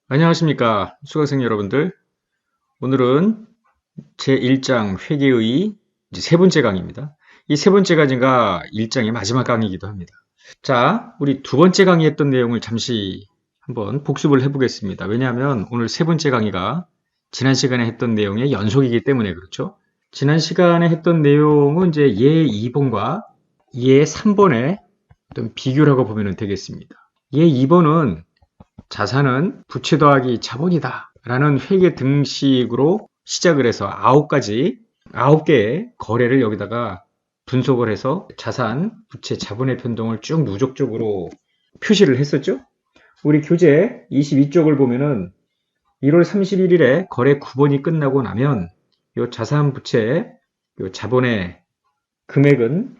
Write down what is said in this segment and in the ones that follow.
안녕하십니까 수강생 여러분들. 오늘은 제1장 회계의 이제 세 번째 강의입니다. 이 세 번째 강의가 1장의 마지막 강의이기도 합니다. 자, 우리 두 번째 강의했던 내용을 잠시 한번 복습을 해보겠습니다. 왜냐하면 오늘 세 번째 강의가 지난 시간에 했던 내용의 연속이기 때문에 그렇죠. 지난 시간에 했던 내용은 이제 예 2번과 예 3번의 어떤 비교라고 보면 되겠습니다. 예 2번은 자산은 부채 더하기 자본이다 라는 회계 등식으로 시작을 해서 9개의 거래를 여기다가 분석을 해서 자산, 부채, 자본의 변동을 쭉 누적적으로 표시를 했었죠. 우리 교재 22쪽을 보면은 1월 31일에 거래 9번이 끝나고 나면 이 자산, 부채, 이 자본의 금액은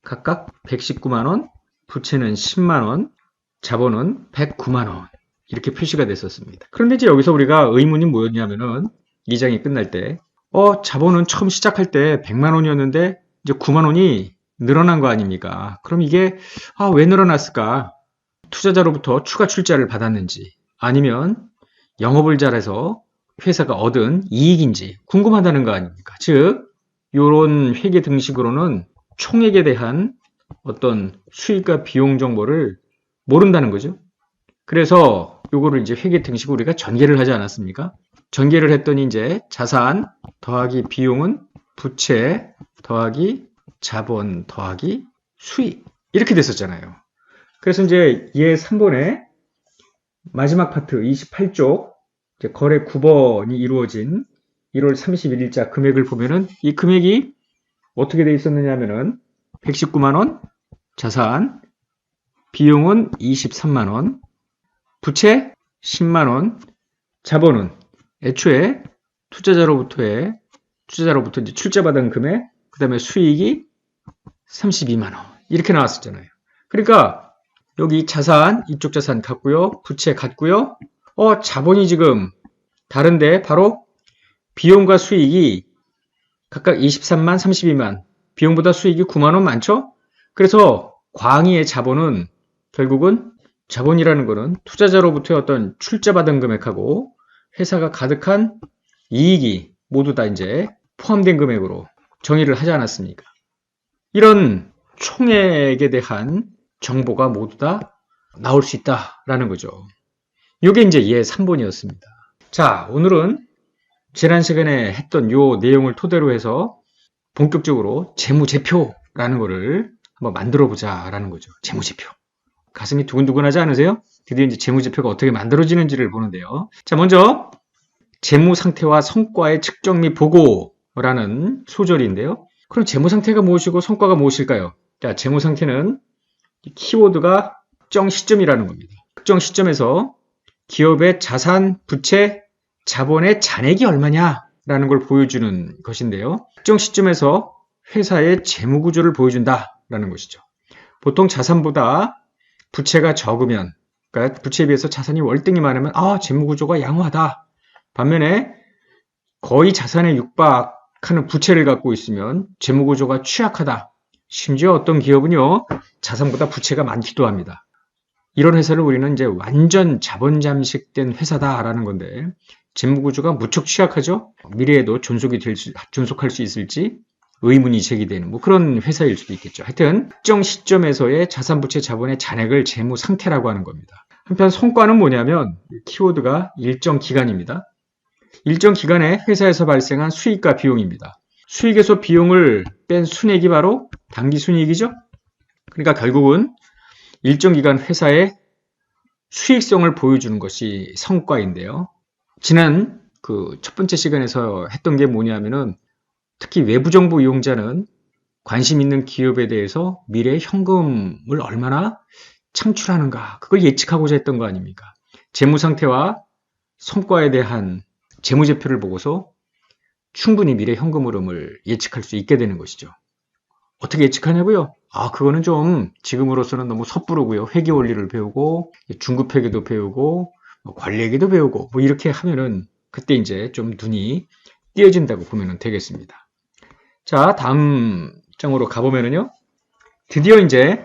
각각 119만원, 부채는 10만원, 자본은 109만원 이렇게 표시가 됐었습니다. 그런데 이제 여기서 우리가 의문이 뭐였냐면은 2장이 끝날 때 자본은 처음 시작할 때 100만원이었는데 이제 9만원이 늘어난 거 아닙니까? 그럼 이게 왜 늘어났을까? 투자자로부터 추가 출자를 받았는지 아니면 영업을 잘해서 회사가 얻은 이익인지 궁금하다는 거 아닙니까? 즉 이런 회계 등식으로는 총액에 대한 어떤 수익과 비용 정보를 모른다는 거죠. 그래서 요거를 이제 회계 등식으로 우리가 전개를 하지 않았습니까? 전개를 했더니 이제 자산 더하기 비용은 부채 더하기 자본 더하기 수익 이렇게 됐었잖아요. 그래서 이제 얘 3번에 마지막 파트 28쪽 거래 9번이 이루어진 1월 31일자 금액을 보면은 이 금액이 어떻게 돼 있었느냐 하면은 119만원 자산 비용은 23만원 부채 10만원 자본은 애초에 투자자로부터 이제 출자받은 금액 그 다음에 수익이 32만원 이렇게 나왔었잖아요. 그러니까 여기 자산 이쪽 자산 같고요. 부채 같고요. 자본이 지금 다른데 바로 비용과 수익이 각각 23만 32만 비용보다 수익이 9만원 많죠? 그래서 광의의 자본은 결국은 자본이라는 것은 투자자로부터의 어떤 출자받은 금액하고 회사가 가득한 이익이 모두 다 이제 포함된 금액으로 정의를 하지 않았습니까? 이런 총액에 대한 정보가 모두 다 나올 수 있다라는 거죠. 이게 이제 예 3번이었습니다. 자, 오늘은 지난 시간에 했던 요 내용을 토대로 해서 본격적으로 재무제표라는 거를 한번 만들어 보자라는 거죠. 재무제표. 가슴이 두근두근하지 않으세요? 드디어 이제 재무제표가 어떻게 만들어지는지를 보는데요. 자, 먼저 재무상태와 성과의 측정 및 보고라는 소절인데요. 그럼 재무상태가 무엇이고 성과가 무엇일까요? 자, 재무상태는 키워드가 특정 시점이라는 겁니다. 특정 시점에서 기업의 자산, 부채, 자본의 잔액이 얼마냐라는 걸 보여주는 것인데요. 특정 시점에서 회사의 재무구조를 보여준다라는 것이죠. 보통 자산보다 부채가 적으면, 그러니까 부채에 비해서 자산이 월등히 많으면 재무구조가 양호하다. 반면에 거의 자산에 육박하는 부채를 갖고 있으면 재무구조가 취약하다. 심지어 어떤 기업은요, 자산보다 부채가 많기도 합니다. 이런 회사를 우리는 이제 완전 자본 잠식된 회사다라는 건데, 재무구조가 무척 취약하죠? 미래에도 존속할 수 있을지 의문이 제기되는 그런 회사일 수도 있겠죠. 하여튼 특정 시점에서의 자산, 부채, 자본의 잔액을 재무 상태라고 하는 겁니다. 한편 성과는 뭐냐면 키워드가 일정 기간입니다. 일정 기간에 회사에서 발생한 수익과 비용입니다. 수익에서 비용을 뺀 순액이 바로 당기순이익이죠. 그러니까 결국은 일정 기간 회사의 수익성을 보여주는 것이 성과인데요. 지난 그 첫 번째 시간에서 했던 게 뭐냐면은 특히 외부 정보 이용자는 관심 있는 기업에 대해서 미래 현금을 얼마나 창출하는가 그걸 예측하고자 했던 거 아닙니까? 재무 상태와 성과에 대한 재무제표를 보고서 충분히 미래 현금 흐름을 예측할 수 있게 되는 것이죠. 어떻게 예측하냐고요? 그거는 좀 지금으로서는 너무 섣부르고요. 회계 원리를 배우고 중급회계도 배우고 관리회계도 배우고 이렇게 하면은 그때 이제 좀 눈이 띄어진다고 보면 되겠습니다. 자, 다음 장으로 가보면은요. 드디어 이제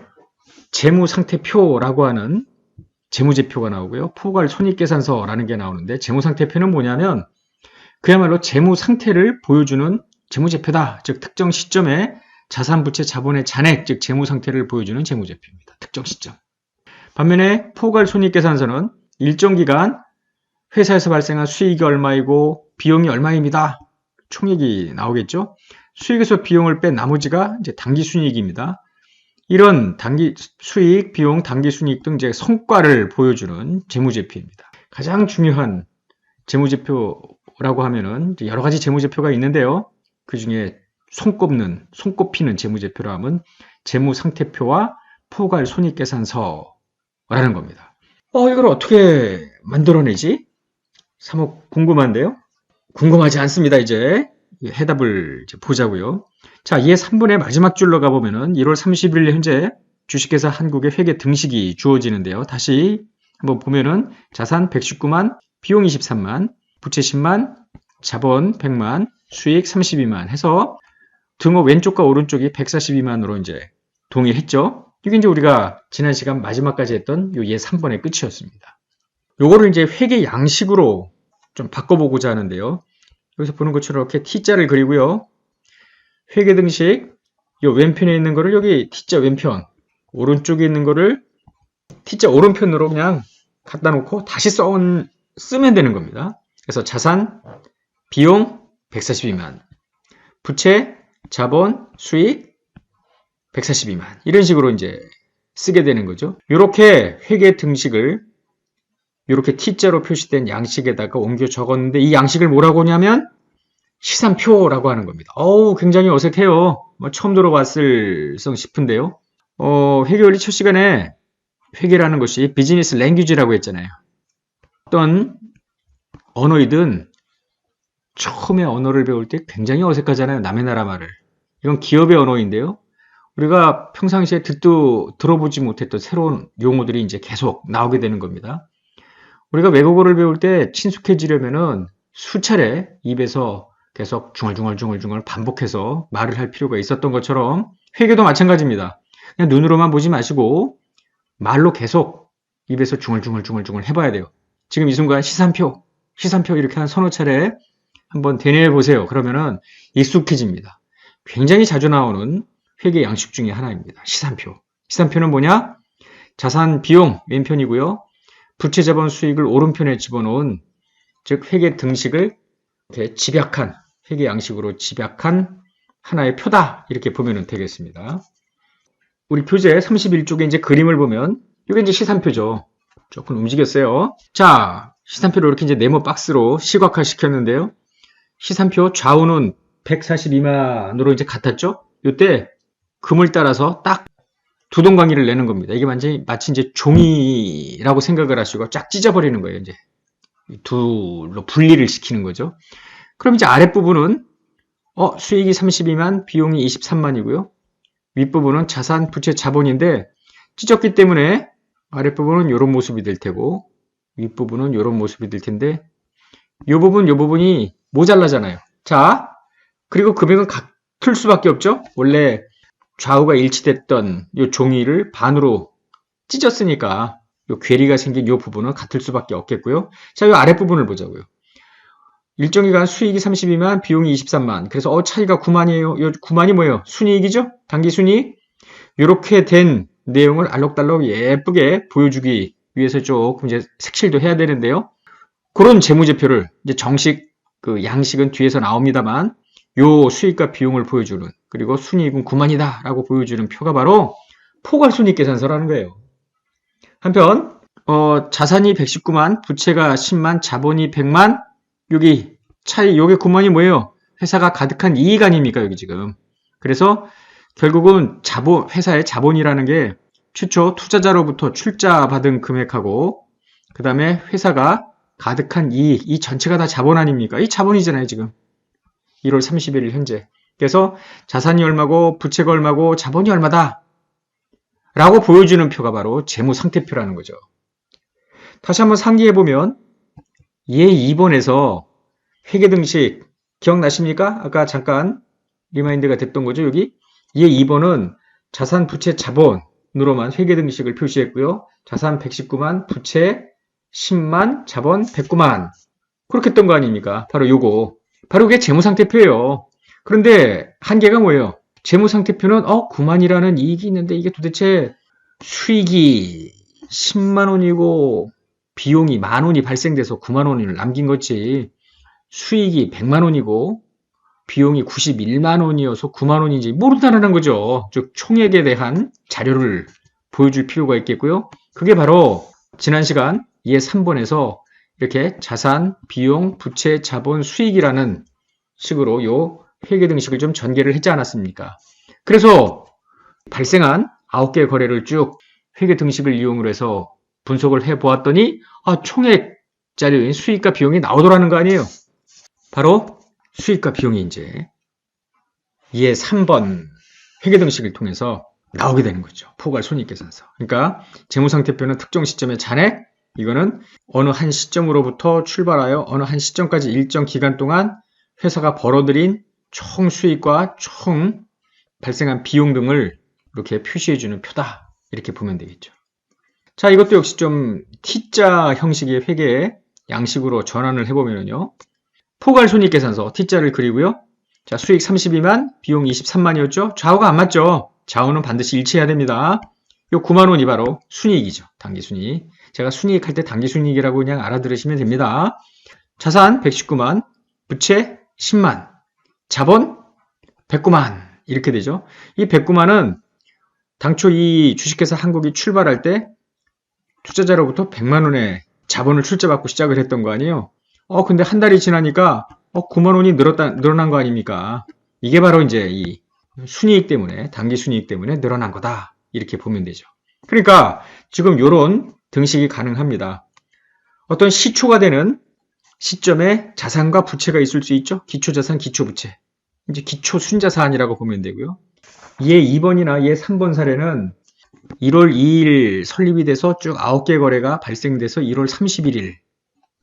재무상태표라고 하는 재무제표가 나오고요. 포괄 손익계산서라는 게 나오는데 재무상태표는 뭐냐면 그야말로 재무상태를 보여주는 재무제표다. 즉 특정 시점에 자산, 부채, 자본의 잔액, 즉 재무상태를 보여주는 재무제표입니다. 특정 시점. 반면에 포괄 손익계산서는 일정 기간 회사에서 발생한 수익이 얼마이고 비용이 얼마입니다. 총액이 나오겠죠. 수익에서 비용을 뺀 나머지가 이제 당기순이익입니다. 이런 단기 수익, 비용, 당기순이익 등 이제 성과를 보여주는 재무제표입니다. 가장 중요한 재무제표라고 하면은 여러 가지 재무제표가 있는데요. 그 중에 손꼽히는 재무제표라 하면 재무상태표와 포괄 손익계산서라는 겁니다. 이걸 어떻게 만들어내지? 사뭇 궁금한데요. 궁금하지 않습니다. 이제 해답을 보자고요. 자, 이에 3분의 마지막 줄로 가보면은 1월 30일 현재 주식회사 한국의 회계 등식이 주어지는데요. 다시 한번 보면은 자산 119만, 비용 23만, 부채 10만, 자본 100만, 수익 32만 해서 등호 왼쪽과 오른쪽이 142만으로 이제 동일했죠. 이게 이제 우리가 지난 시간 마지막까지 했던 요 예 3번의 끝이었습니다. 요거를 이제 회계 양식으로 좀 바꿔보고자 하는데요. 여기서 보는 것처럼 이렇게 T자를 그리고요. 회계 등식 요 왼편에 있는 거를 여기 T자 왼편, 오른쪽에 있는 거를 T자 오른편으로 그냥 갖다 놓고 다시 쓰면 되는 겁니다. 그래서 자산, 비용 142만, 부채, 자본, 수익 142만 이런 식으로 이제 쓰게 되는 거죠. 이렇게 회계 등식을 이렇게 T자로 표시된 양식에다가 옮겨 적었는데 이 양식을 뭐라고 하냐면 시산표라고 하는 겁니다. 굉장히 어색해요. 처음 들어봤을 성 싶은데요. 회계원리 첫 시간에 회계라는 것이 비즈니스 랭귀지라고 했잖아요. 어떤 언어이든 처음에 언어를 배울 때 굉장히 어색하잖아요. 남의 나라 말을. 이건 기업의 언어인데요. 우리가 평상시에 듣도 들어보지 못했던 새로운 용어들이 이제 계속 나오게 되는 겁니다. 우리가 외국어를 배울 때 친숙해지려면은 수차례 입에서 계속 중얼중얼 반복해서 말을 할 필요가 있었던 것처럼 회계도 마찬가지입니다. 그냥 눈으로만 보지 마시고 말로 계속 입에서 중얼중얼 해봐야 돼요. 지금 이 순간 시산표 이렇게 한 서너 차례 한번 되뇌어 보세요. 그러면은 익숙해집니다. 굉장히 자주 나오는 회계 양식 중에 하나입니다. 시산표. 시산표는 뭐냐? 자산 비용 왼편이고요. 부채 자본 수익을 오른편에 집어넣은 즉 회계 등식을 이렇게 집약한 회계 양식으로 집약한 하나의 표다 이렇게 보면 되겠습니다. 우리 교재 31쪽에 이제 그림을 보면 이게 이제 시산표죠. 조금 움직였어요. 자, 시산표를 이렇게 이제 네모 박스로 시각화 시켰는데요. 시산표 좌우는 142만으로 이제 같았죠. 이때 금을 따라서 딱 두 동강이를 내는 겁니다. 이게 마치 이제 종이라고 생각을 하시고 쫙 찢어버리는 거예요. 이제 둘로 분리를 시키는 거죠. 그럼 이제 아랫부분은 수익이 32만, 비용이 23만이고요. 윗부분은 자산, 부채, 자본인데 찢었기 때문에 아랫부분은 이런 모습이 될 테고 윗부분은 이런 모습이 될 텐데 이 부분이 모자라잖아요. 자, 그리고 금액은 같을 수밖에 없죠. 원래 좌우가 일치됐던 이 종이를 반으로 찢었으니까 이 괴리가 생긴 이 부분은 같을 수밖에 없겠고요. 자, 이 아랫부분을 보자고요. 일정 기간 수익이 32만, 비용이 23만. 그래서 차이가 9만이에요. 이 9만이 뭐예요? 순이익이죠? 당기순이익. 이렇게 된 내용을 알록달록 예쁘게 보여주기 위해서 조금 이제 색칠도 해야 되는데요. 그런 재무제표를 이제 정식 그 양식은 뒤에서 나옵니다만 요 수익과 비용을 보여주는 그리고 순이익은 9만이다 라고 보여주는 표가 바로 포괄손익계산서라는 거예요. 한편 자산이 119만, 부채가 10만, 자본이 100만 여기 차이 요게 9만이 뭐예요? 회사가 가득한 이익 아닙니까 여기 지금. 그래서 결국은 회사의 자본이라는 게 최초 투자자로부터 출자 받은 금액하고 그 다음에 회사가 가득한 이익 이 전체가 다 자본 아닙니까? 이 자본이잖아요 지금. 1월 31일 현재. 그래서 자산이 얼마고 부채가 얼마고 자본이 얼마다 라고 보여주는 표가 바로 재무상태표라는 거죠. 다시 한번 상기해보면 예 2번에서 회계등식 기억나십니까? 아까 잠깐 리마인드가 됐던 거죠. 여기 예 2번은 자산, 부채, 자본 자본으로만 회계등식을 표시했고요. 자산 119만, 부채 10만, 자본 109만. 그렇게 했던 거 아닙니까? 바로 요거. 바로 그게 재무상태표예요. 그런데 한계가 뭐예요? 재무상태표는 9만이라는 이익이 있는데 이게 도대체 수익이 10만 원이고 비용이 만 원이 발생돼서 9만 원을 남긴 거지. 수익이 100만 원이고 비용이 91만 원이어서 9만 원인지 모른다는 거죠. 즉 총액에 대한 자료를 보여줄 필요가 있겠고요. 그게 바로 지난 시간 예 3번에서 이렇게 자산, 비용, 부채, 자본, 수익이라는 식으로 요 회계등식을 좀 전개를 했지 않았습니까? 그래서 발생한 9개의 거래를 쭉 회계등식을 이용을 해서 분석을 해보았더니 총액 자료인 수익과 비용이 나오더라는 거 아니에요. 바로 수익과 비용이 이제 예 3번 회계등식을 통해서 나오게 되는 거죠. 포괄 손익계산서. 그러니까 재무상태표는 특정 시점의 잔액, 이거는 어느 한 시점으로부터 출발하여 어느 한 시점까지 일정 기간 동안 회사가 벌어들인 총 수익과 총 발생한 비용 등을 이렇게 표시해주는 표다. 이렇게 보면 되겠죠. 자, 이것도 역시 좀 T자 형식의 회계 양식으로 전환을 해보면요. 포괄 손익계산서 T자를 그리고요. 자, 수익 32만, 비용 23만이었죠. 좌우가 안 맞죠. 좌우는 반드시 일치해야 됩니다. 요 9만 원이 바로 순이익이죠. 당기순이익. 제가 순이익 할 때 당기순이익이라고 그냥 알아들으시면 됩니다. 자산 119만, 부채 10만, 자본 109만 이렇게 되죠. 이 109만은 당초 이 주식회사 한국이 출발할 때 투자자로부터 100만 원의 자본을 출자받고 시작을 했던 거 아니에요. 근데 한 달이 지나니까 9만 원이 늘어난 거 아닙니까? 이게 바로 이제 이 순이익 때문에, 당기 순이익 때문에 늘어난 거다. 이렇게 보면 되죠. 그러니까 지금 이런 등식이 가능합니다. 어떤 시초가 되는 시점에 자산과 부채가 있을 수 있죠. 기초자산, 기초부채. 이제 기초 순자산이라고 보면 되고요. 얘 2번이나 얘 3번 사례는 1월 2일 설립이 돼서 쭉 9개 거래가 발생돼서 1월 31일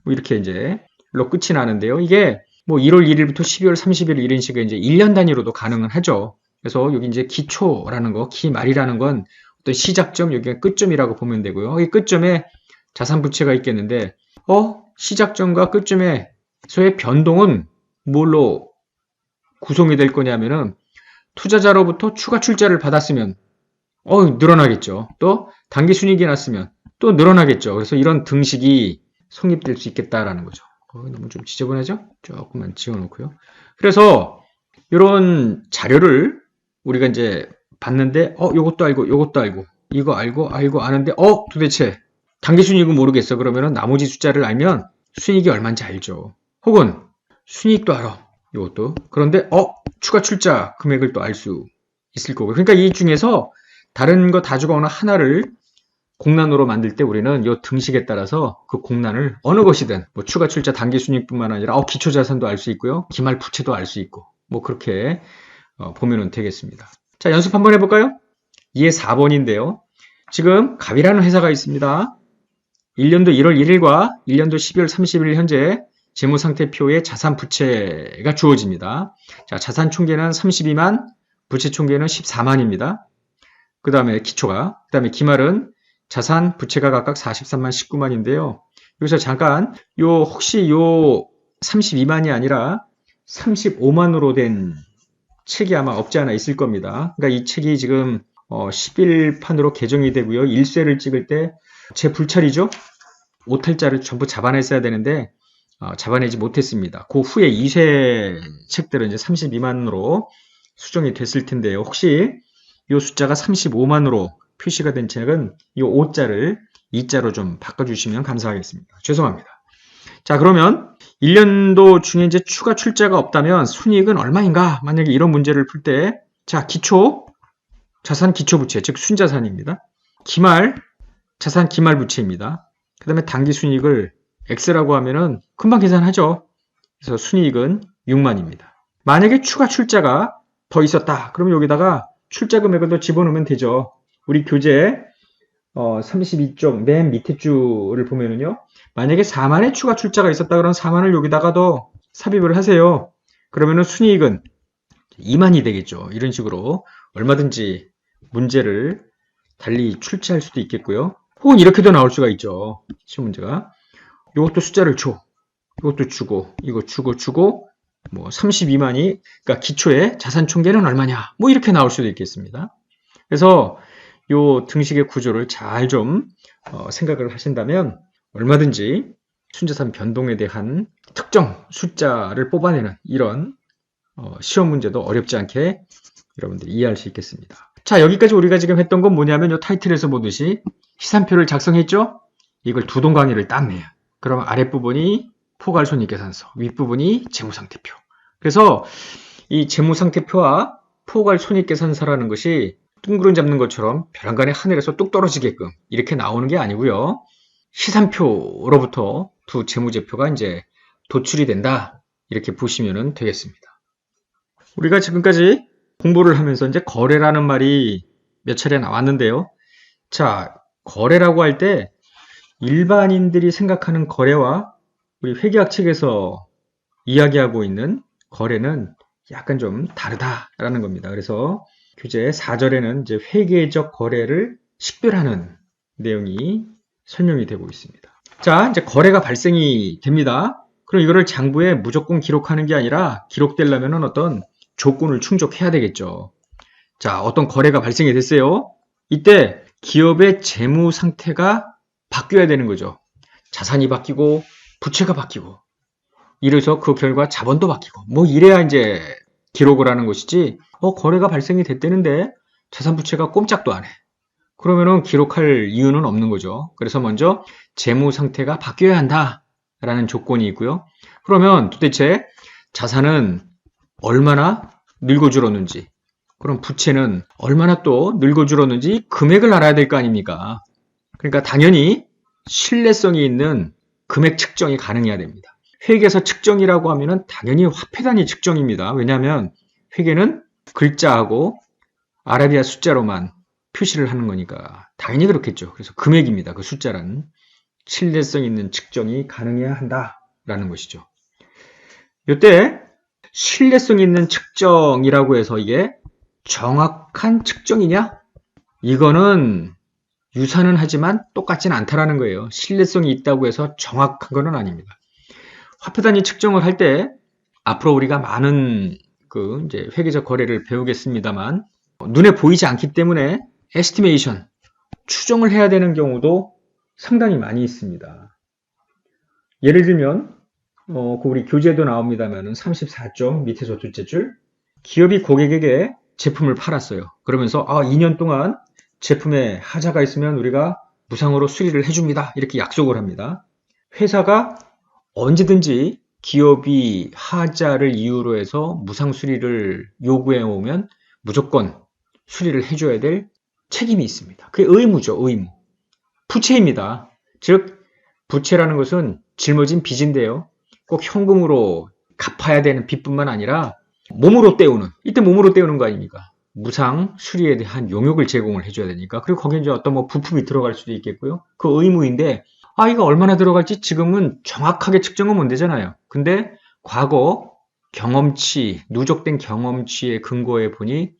이렇게 이제 로 끝이 나는데요. 이게 뭐 1월 1일부터 12월 30일 이런 식의 이제 1년 단위로도 가능은 하죠. 그래서 여기 이제 기초라는 거, 기말이라는 건 어떤 시작점, 여기가 끝점이라고 보면 되고요. 이 끝점에 자산 부채가 있겠는데, 시작점과 끝점에서의 변동은 뭘로 구성이 될 거냐면은 투자자로부터 추가 출자를 받았으면 늘어나겠죠. 또 당기순이익이 났으면 또 늘어나겠죠. 그래서 이런 등식이 성립될 수 있겠다라는 거죠. 너무 좀 지저분하죠? 조금만 지워놓고요. 그래서 이런 자료를 우리가 이제 봤는데 요것도 알고 이거 알고 아는데 도대체 당기순이익은 모르겠어. 그러면은 나머지 숫자를 알면 순이익이 얼마인지 알죠. 혹은 순이익도 알아. 이것도. 그런데 추가 출자 금액을 또 알 수 있을 거고. 그러니까 이 중에서 다른 거 다 주고 어느 하나를 공란으로 만들 때 우리는 이 등식에 따라서 그 공란을 어느 것이든 뭐 추가 출자 당기순이익뿐만 아니라 기초자산도 알 수 있고요. 기말 부채도 알 수 있고 뭐 그렇게 보면 되겠습니다. 자, 연습 한번 해볼까요? 이해 4번인데요. 지금 갑이라는 회사가 있습니다. 1년도 1월 1일과 1년도 12월 30일 현재 재무상태표에 자산 부채가 주어집니다. 자, 자산 총계는 32만, 부채 총계는 14만입니다. 그 다음에 기초가, 그 다음에 기말은 자산, 부채가 각각 43만, 19만인데요. 여기서 잠깐 혹시 요 32만이 아니라 35만으로 된 책이 아마 없지 않아 있을 겁니다. 그러니까 이 책이 지금 11판으로 개정이 되고요. 1쇄를 찍을 때 제 불찰이죠. 오탈자를 전부 잡아냈어야 되는데 잡아내지 못했습니다. 그 후에 2쇄 책들은 이제 32만으로 수정이 됐을 텐데요. 혹시 이 숫자가 35만으로 표시가 된 책은 이 5자를 2자로 좀 바꿔주시면 감사하겠습니다. 죄송합니다. 자, 그러면 1년도 중에 이제 추가 출자가 없다면 순이익은 얼마인가? 만약에 이런 문제를 풀 때, 자, 기초, 자산 기초부채, 즉 순자산입니다. 기말, 자산 기말부채입니다. 그 다음에 당기순이익을 X라고 하면은 금방 계산하죠. 그래서 순이익은 6만입니다. 만약에 추가 출자가 더 있었다. 그러면 여기다가 출자 금액을 더 집어넣으면 되죠. 우리 교재 32쪽 맨 밑에 줄을 보면은요. 만약에 4만의 추가 출자가 있었다 그러면 4만을 여기다가 더 삽입을 하세요. 그러면은 순이익은 2만이 되겠죠. 이런 식으로 얼마든지 문제를 달리 출제할 수도 있겠고요. 혹은 이렇게도 나올 수가 있죠. 시험 문제가. 이것도 숫자를 줘. 이것도 주고, 이거 주고, 뭐 32만이, 그러니까 기초에 자산 총계는 얼마냐? 뭐 이렇게 나올 수도 있겠습니다. 그래서 요 등식의 구조를 잘 좀 생각을 하신다면 얼마든지 순자산 변동에 대한 특정 숫자를 뽑아내는 이런 시험 문제도 어렵지 않게 여러분들이 이해할 수 있겠습니다. 자, 여기까지 우리가 지금 했던 건 뭐냐면 요 타이틀에서 보듯이 시산표를 작성했죠? 이걸 두 동 강의를 딱 내요. 그럼 아랫부분이 포괄손익계산서, 윗부분이 재무상태표. 그래서 이 재무상태표와 포괄손익계산서라는 것이 둥그런 잡는 것처럼 벼랑간의 하늘에서 뚝 떨어지게끔 이렇게 나오는 게 아니고요. 시산표로부터 두 재무제표가 이제 도출이 된다. 이렇게 보시면 되겠습니다. 우리가 지금까지 공부를 하면서 이제 거래라는 말이 몇 차례 나왔는데요. 자, 거래라고 할 때 일반인들이 생각하는 거래와 우리 회계학 책에서 이야기하고 있는 거래는 약간 좀 다르다라는 겁니다. 그래서 교재 4절에는 이제 회계적 거래를 식별하는 내용이 설명이 되고 있습니다. 자, 이제 거래가 발생이 됩니다. 그럼 이거를 장부에 무조건 기록하는 게 아니라 기록되려면 어떤 조건을 충족해야 되겠죠. 자, 어떤 거래가 발생이 됐어요. 이때 기업의 재무 상태가 바뀌어야 되는 거죠. 자산이 바뀌고 부채가 바뀌고 이래서 그 결과 자본도 바뀌고 뭐 이래야 이제 기록을 하는 것이지 거래가 발생이 됐다는데 자산 부채가 꼼짝도 안 해. 그러면은 기록할 이유는 없는 거죠. 그래서 먼저 재무 상태가 바뀌어야 한다라는 조건이 있고요. 그러면 도대체 자산은 얼마나 늙어 줄었는지, 그럼 부채는 얼마나 또 늙어 줄었는지 금액을 알아야 될 거 아닙니까? 그러니까 당연히 신뢰성이 있는 금액 측정이 가능해야 됩니다. 회계에서 측정이라고 하면은 당연히 화폐 단위 측정입니다. 왜냐하면 회계는 글자하고 아라비아 숫자로만 표시를 하는 거니까 당연히 그렇겠죠. 그래서 금액입니다. 그 숫자라는 신뢰성 있는 측정이 가능해야 한다라는 것이죠. 이때 신뢰성 있는 측정이라고 해서 이게 정확한 측정이냐? 이거는 유사는 하지만 똑같지는 않다라는 거예요. 신뢰성이 있다고 해서 정확한 건 아닙니다. 화폐 단위 측정을 할 때 앞으로 우리가 많은 그 이제 회계적 거래를 배우겠습니다만 눈에 보이지 않기 때문에 에스티메이션, 추정을 해야 되는 경우도 상당히 많이 있습니다. 예를 들면 그 우리 교재도 나옵니다만은 34쪽 밑에서 둘째 줄 기업이 고객에게 제품을 팔았어요. 그러면서 2년 동안 제품에 하자가 있으면 우리가 무상으로 수리를 해줍니다. 이렇게 약속을 합니다. 회사가 언제든지 기업이 하자를 이유로 해서 무상 수리를 요구해 오면 무조건 수리를 해줘야 될 책임이 있습니다. 그게 의무죠, 의무. 부채입니다. 즉, 부채라는 것은 짊어진 빚인데요. 꼭 현금으로 갚아야 되는 빚뿐만 아니라 몸으로 때우는, 이때 몸으로 때우는 거 아닙니까? 무상 수리에 대한 용역을 제공을 해줘야 되니까. 그리고 거기에 이제 어떤 뭐 부품이 들어갈 수도 있겠고요. 그 의무인데, 이거 얼마나 들어갈지 지금은 정확하게 측정은 못 되잖아요. 근데 과거 경험치, 누적된 경험치에 근거해 보니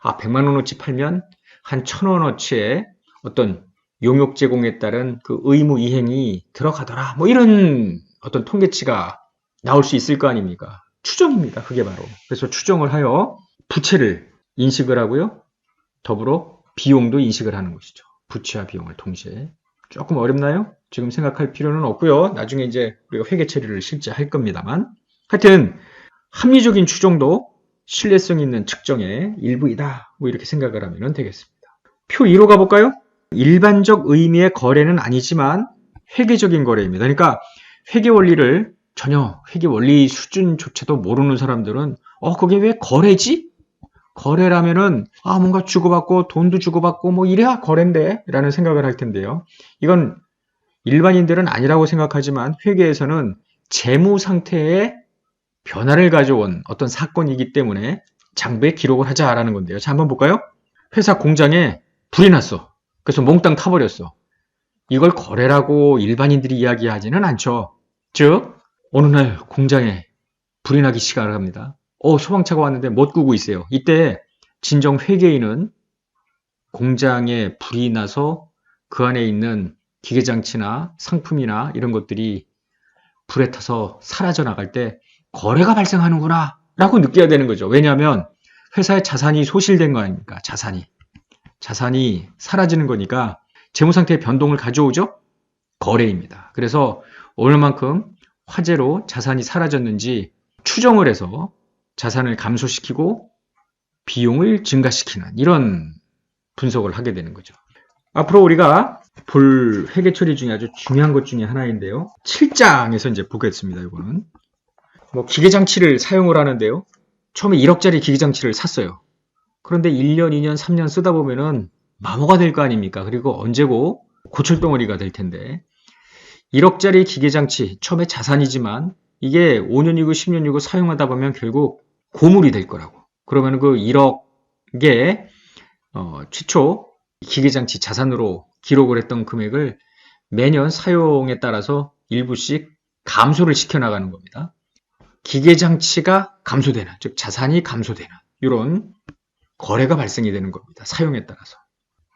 100만 원어치 팔면 한 1000원어치의 어떤 용역 제공에 따른 그 의무 이행이 들어가더라. 뭐 이런 어떤 통계치가 나올 수 있을 거 아닙니까? 추정입니다. 그게 바로. 그래서 추정을 하여 부채를 인식을 하고요. 더불어 비용도 인식을 하는 것이죠. 부채와 비용을 동시에. 조금 어렵나요? 지금 생각할 필요는 없고요. 나중에 이제 우리가 회계 처리를 실제 할 겁니다만. 하여튼 합리적인 추정도 신뢰성 있는 측정의 일부이다. 뭐 이렇게 생각을 하면 되겠습니다. 표 2로 가볼까요? 일반적 의미의 거래는 아니지만 회계적인 거래입니다. 그러니까 회계 원리를 전혀 회계 원리 수준조차도 모르는 사람들은 그게 왜 거래지? 거래라면은 뭔가 주고받고 돈도 주고받고 뭐 이래야 거래인데 라는 생각을 할 텐데요. 이건 일반인들은 아니라고 생각하지만 회계에서는 재무 상태의 변화를 가져온 어떤 사건이기 때문에 장부에 기록을 하자라는 건데요. 자, 한번 볼까요? 회사 공장에 불이 났어. 그래서 몽땅 타버렸어. 이걸 거래라고 일반인들이 이야기하지는 않죠. 즉, 어느 날 공장에 불이 나기 시작합니다. 소방차가 왔는데 못 끄고 있어요. 이때 진정 회계인은 공장에 불이 나서 그 안에 있는 기계장치나 상품이나 이런 것들이 불에 타서 사라져 나갈 때 거래가 발생하는구나 라고 느껴야 되는 거죠. 왜냐하면 회사의 자산이 소실된 거 아닙니까? 자산이 사라지는 거니까 재무상태의 변동을 가져오죠? 거래입니다. 그래서 얼마만큼 화재로 자산이 사라졌는지 추정을 해서 자산을 감소시키고 비용을 증가시키는 이런 분석을 하게 되는 거죠. 앞으로 우리가 볼 회계 처리 중에 아주 중요한 것 중에 하나인데요. 7장에서 이제 보겠습니다. 이거는 기계장치를 사용을 하는데요. 처음에 1억짜리 기계장치를 샀어요. 그런데 1년, 2년, 3년 쓰다 보면은 마모가 될 거 아닙니까? 그리고 언제고 고철덩어리가 될 텐데 1억짜리 기계장치 처음에 자산이지만 이게 5년이고 10년이고 사용하다 보면 결국 고물이 될 거라고. 그러면 그 1억에 최초 기계장치 자산으로 기록을 했던 금액을 매년 사용에 따라서 일부씩 감소를 시켜나가는 겁니다. 기계장치가 감소되는, 즉 자산이 감소되는 이런 거래가 발생이 되는 겁니다. 사용에 따라서.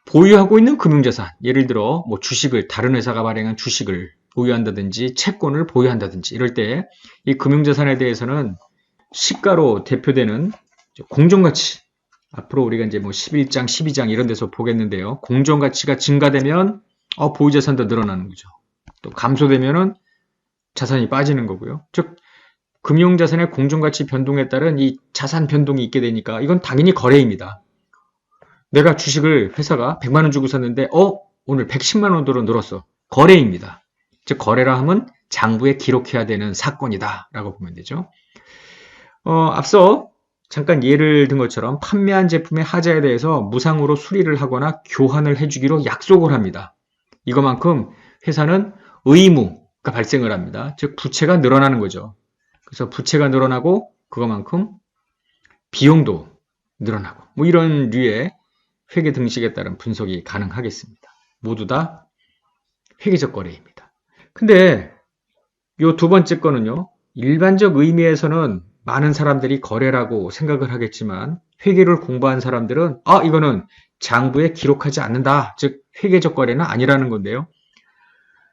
보유하고 있는 금융자산, 예를 들어 주식을, 다른 회사가 발행한 주식을 보유한다든지 채권을 보유한다든지 이럴 때 이 금융자산에 대해서는 시가로 대표되는 공정가치, 앞으로 우리가 이제 11장, 12장 이런 데서 보겠는데요. 공정가치가 증가되면 보유자산도 늘어나는 거죠. 또 감소되면은 자산이 빠지는 거고요. 즉 금융자산의 공정가치 변동에 따른 이 자산 변동이 있게 되니까 이건 당연히 거래입니다. 내가 주식을 회사가 100만 원 주고 샀는데 오늘 110만 원으로 늘었어. 거래입니다. 즉 거래라 하면 장부에 기록해야 되는 사건이다 라고 보면 되죠. 앞서 잠깐 예를 든 것처럼 판매한 제품의 하자에 대해서 무상으로 수리를 하거나 교환을 해주기로 약속을 합니다. 이것만큼 회사는 의무가 발생을 합니다. 즉 부채가 늘어나는 거죠. 그래서 부채가 늘어나고 그것만큼 비용도 늘어나고 이런 류의 회계 등식에 따른 분석이 가능하겠습니다. 모두 다 회계적 거래입니다. 근데 이 두 번째 거는요. 일반적 의미에서는 많은 사람들이 거래라고 생각을 하겠지만 회계를 공부한 사람들은 이거는 장부에 기록하지 않는다. 즉 회계적 거래는 아니라는 건데요.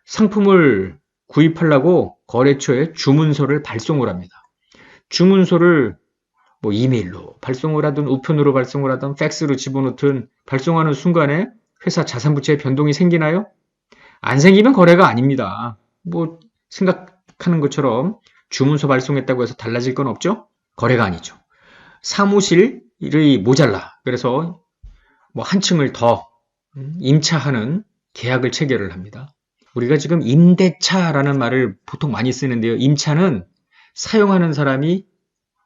상품을 구입하려고 거래처에 주문서를 발송을 합니다. 주문서를 이메일로 발송을 하든 우편으로 발송을 하든 팩스로 집어넣든 발송하는 순간에 회사 자산부채에 변동이 생기나요? 안 생기면 거래가 아닙니다. 생각하는 것처럼 주문서 발송했다고 해서 달라질 건 없죠? 거래가 아니죠. 사무실이 모자라. 그래서 한 층을 더 임차하는 계약을 체결을 합니다. 우리가 지금 임대차라는 말을 보통 많이 쓰는데요. 임차는 사용하는 사람이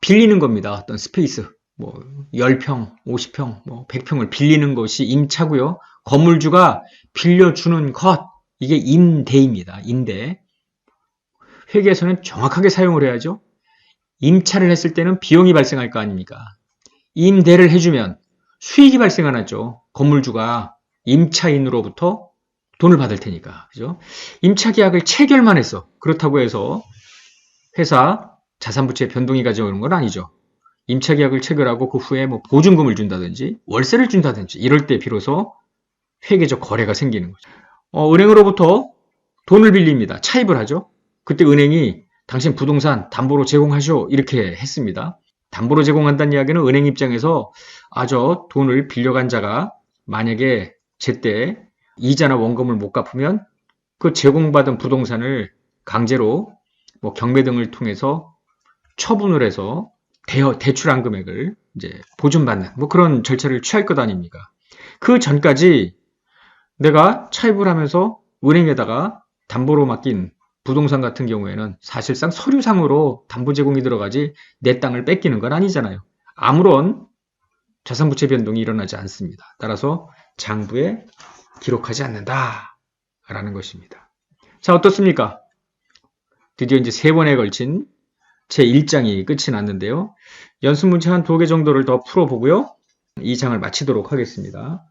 빌리는 겁니다. 어떤 스페이스, 10평, 50평, 100평을 빌리는 것이 임차고요. 건물주가 빌려주는 것, 이게 임대입니다. 임대. 회계에서는 정확하게 사용을 해야죠. 임차를 했을 때는 비용이 발생할 거 아닙니까? 임대를 해주면 수익이 발생하죠. 건물주가 임차인으로부터 돈을 받을 테니까. 그죠? 임차 계약을 체결만 했어. 그렇다고 해서 회사 자산부채 변동이 가져오는 건 아니죠. 임차 계약을 체결하고 그 후에 보증금을 준다든지 월세를 준다든지 이럴 때 비로소 회계적 거래가 생기는 거죠. 은행으로부터 돈을 빌립니다. 차입을 하죠. 그때 은행이 당신 부동산 담보로 제공하시오 이렇게 했습니다. 담보로 제공한다는 이야기는 은행 입장에서 저 돈을 빌려간 자가 만약에 제때 이자나 원금을 못 갚으면 그 제공받은 부동산을 강제로 경매 등을 통해서 처분을 해서 대출한 금액을 이제 보존받는 그런 절차를 취할 것 아닙니까? 그 전까지 내가 차입을 하면서 은행에다가 담보로 맡긴 부동산 같은 경우에는 사실상 서류상으로 담보 제공이 들어가지 내 땅을 뺏기는 건 아니잖아요. 아무런 자산부채 변동이 일어나지 않습니다. 따라서 장부에 기록하지 않는다라는 것입니다. 자, 어떻습니까? 드디어 이제 3번에 걸친 제1장이 끝이 났는데요. 연습문제 한 2개 정도를 더 풀어보고요. 이 장을 마치도록 하겠습니다.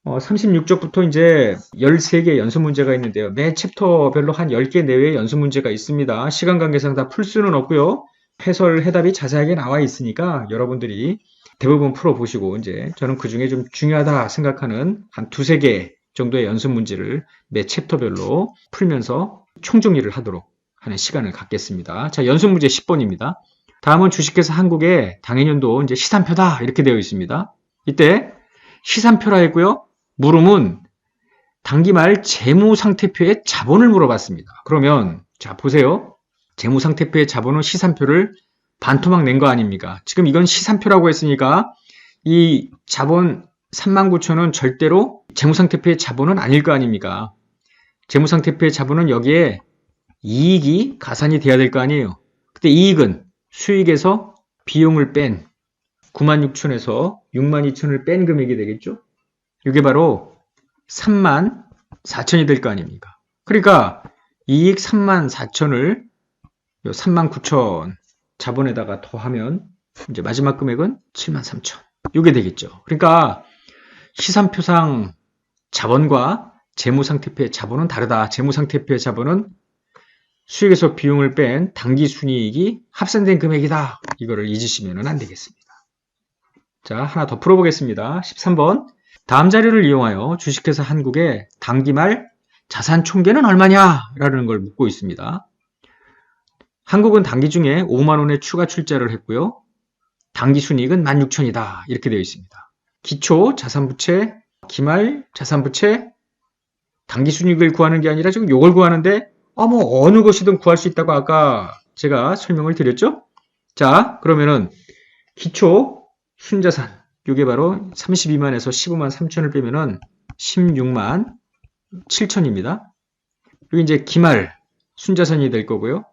36쪽부터 이제 13개 연습 문제가 있는데요. 매 챕터별로 한 10개 내외의 연습 문제가 있습니다. 시간 관계상 다 풀 수는 없고요. 해설 해답이 자세하게 나와 있으니까 여러분들이 대부분 풀어보시고 이제 저는 그 중에 좀 중요하다 생각하는 한 두세 개 정도의 연습 문제를 매 챕터별로 풀면서 총정리를 하도록 하는 시간을 갖겠습니다. 자, 연습 문제 10번입니다. 다음은 주식회사 한국의 당해년도 이제 시산표다 이렇게 되어 있습니다. 이때 시산표라 했고요. 물음은 당기말 재무상태표의 자본을 물어봤습니다. 그러면 자 보세요. 재무상태표의 자본은 시산표를 반토막 낸 거 아닙니까? 지금 이건 시산표라고 했으니까 이 자본 39,000원 절대로 재무상태표의 자본은 아닐 거 아닙니까? 재무상태표의 자본은 여기에 이익이 가산이 돼야 될 거 아니에요. 근데 이익은 수익에서 비용을 뺀 96,000에서 62,000을 뺀 금액이 되겠죠? 이게 바로 34,000이 될 거 아닙니까? 그러니까 이익 34,000을 39,000 자본에다가 더하면 이제 마지막 금액은 73,000. 이게 되겠죠. 그러니까 시산표상 자본과 재무상태표의 자본은 다르다. 재무상태표의 자본은 수익에서 비용을 뺀 당기순이익이 합산된 금액이다. 이거를 잊으시면 안 되겠습니다. 자, 하나 더 풀어보겠습니다. 13번. 다음 자료를 이용하여 주식회사 한국의 당기말 자산 총계는 얼마냐? 라는 걸 묻고 있습니다. 한국은 당기 중에 5만원의 추가 출자를 했고요. 당기 순이익은 16,000이다. 이렇게 되어 있습니다. 기초 자산부채, 기말 자산부채, 당기 순이익을 구하는 게 아니라 지금 이걸 구하는데 어느 것이든 구할 수 있다고 아까 제가 설명을 드렸죠? 자, 그러면은 기초 순자산, 이게 바로 32만에서 15만 3천을 빼면은 16만 7천입니다. 그리고 이제 기말 순자산이 될 거고요.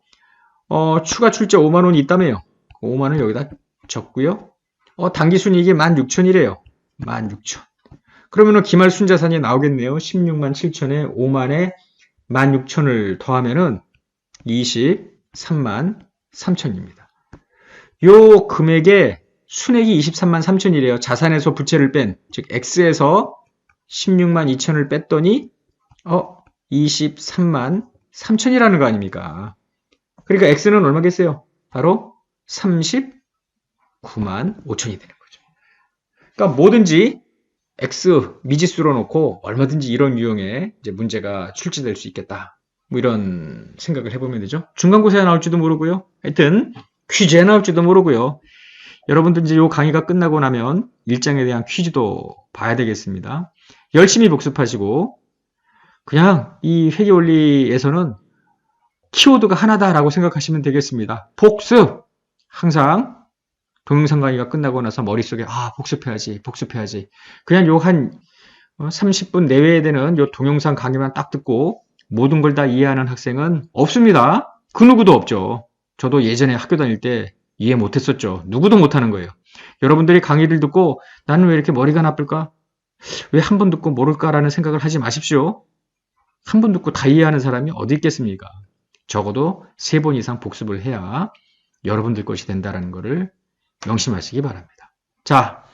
추가 출자 5만 원이 있다며요. 5만 원 여기다 적고요. 당기 순이익이 16,000이래요. 16,000. 그러면은 기말 순자산이 나오겠네요. 16만 7천에 5만에 16,000을 더하면은 23만 3천입니다. 요 금액의 순액이 23만 3천이래요. 자산에서 부채를 뺀, 즉 X에서 16만 2천을 뺐더니 23만 3천이라는 거 아닙니까? 그러니까 X는 얼마겠어요? 바로 39만 5천이 되는 거죠. 그러니까 뭐든지 X 미지수로 놓고 얼마든지 이런 유형의 이제 문제가 출제될 수 있겠다. 뭐 이런 생각을 해보면 되죠. 중간고사에 나올지도 모르고요. 하여튼 퀴즈에 나올지도 모르고요. 여러분들 이제 이 강의가 끝나고 나면 일장에 대한 퀴즈도 봐야 되겠습니다. 열심히 복습하시고 그냥 이 회계원리에서는 키워드가 하나다라고 생각하시면 되겠습니다. 복습! 항상 동영상 강의가 끝나고 나서 머릿속에 복습해야지. 그냥 요 한 30분 내외에 되는 요 동영상 강의만 딱 듣고 모든 걸 다 이해하는 학생은 없습니다. 그 누구도 없죠. 저도 예전에 학교 다닐 때 이해 못했었죠. 누구도 못하는 거예요. 여러분들이 강의를 듣고 나는 왜 이렇게 머리가 나쁠까? 왜 한 번 듣고 모를까라는 생각을 하지 마십시오. 한 번 듣고 다 이해하는 사람이 어디 있겠습니까? 적어도 3번 이상 복습을 해야 여러분들 것이 된다는 것을 명심하시기 바랍니다. 자,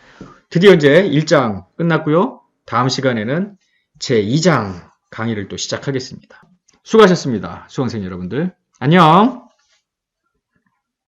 드디어 이제 1장 끝났고요. 다음 시간에는 제2장 강의를 또 시작하겠습니다. 수고하셨습니다. 수강생 여러분들. 안녕!